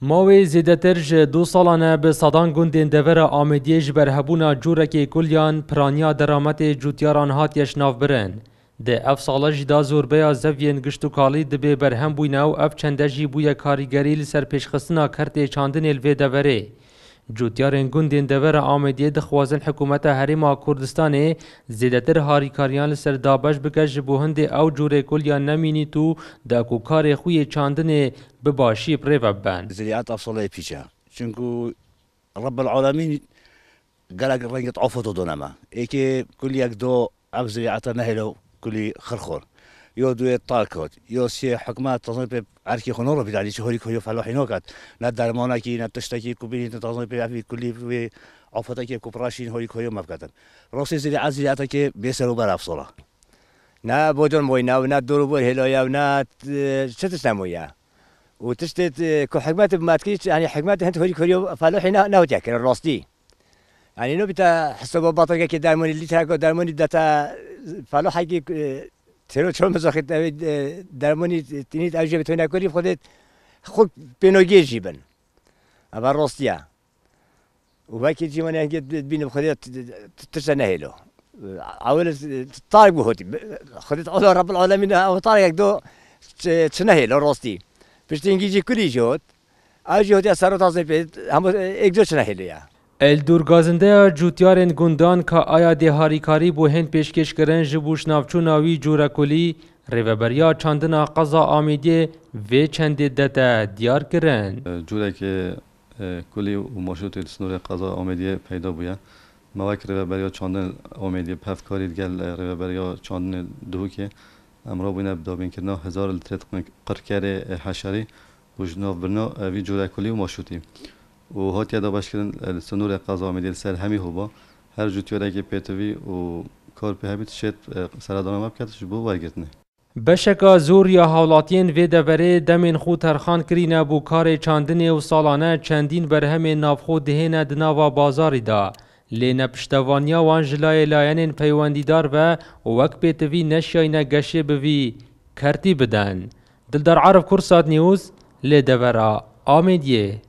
ماوی زیدتر جه 2 سالانه به صدان گندین دور آمدیه جبر هبونا جورکی کلیان پرانیا درامت جوتیاران هاتیش ناف برن. ده اف ساله جدا زوربیا زوین گشتو کالی دبی برهم بوینا و اف چنده جی بویا کاریگری لسر پیشخستنا کرتی چاندن الوی دوره. جوتیارن گندین دور آمدیه دخوازن حکومت حریم کردستان زیدتر هاریکاریان لسر دابش بکش بوهند او جوره کلیان نمینی تو دا کو کار خوی چاندن بباشی پریو بن. زریعت افصله پیچه چونکو رب العالمین قال رنگت عفوت دونما ایکی کل یک دو اب زریعت نهلو کلی خرخور یو دوی تاکود یو سی حکومت تازه به عرکی خنور رو بیداری چه هری کیو فلاحی نکرد نه درمانه کی نه تشتکی کوبینی تازه به عفی کلی به عفوتا کی کوپراشین هری کیو مفکدن راستی زریعت که بیشتر بر افصله نه بودن موی نه دور بور هلایا نه چتش نمویا و تشتت كحكمات بماتكيش يعني حكمات هنت هوري كوريو فالوحي نه تذكر الراستي يعني نو بتا حسب باطل كي درموني اللي تاكو درموني داتا فالوحي كي ترو شو مزاخت درموني تنيت اوجه بتونا كوري خود بينوجي جيبن ابا الراستيا وباكي جيمان يعني بين بخدت تسنهلو عاول طارق بهوتي خدت الله رب العالمين او طارق دو تسنهلو الراستي پشتینگی کلی جود، آجی اثر تازه پید هم اگزوش نهیلیا. الدورگازنده جوتیارن گندان که آیا دهاریکاری بو هند پیشکش کردن جبوش نافچوناوی جورا کلی ریوبریا چاندنا قضا آمیدی و چند دتا دیار کردن. جورا که کلی و ماشوت سنور قضا آمیدی پیدا بوده. موقع ریوبریا چاندن آمیدی پف کارید گل ریوبریا چاندن دو که امروز بنا بدابین کردن 1000 لیتر قرکر حشری و جناب برنا وی جوره کلی و ماشوتی و هاتی دابش کردن سنور قضا میدیل سر همی هوا هر جوتیاره که پیتوی و کار به همیت شد سردانه مبکتش بو ورگتنه بشکا زور یا حالاتین و دوره دمین خود ترخان کرینه بو کار چاندنی و سالانه چندین برهم نافخو دهینه دناوا بازاری دا لینه پشتوانیا وان جلای لاینین پیوندیدار و وک پیتوی نشیانه گشه بوی کرتی بدن. دلدار عرب کرسات نیوز لدورا آمیدیه.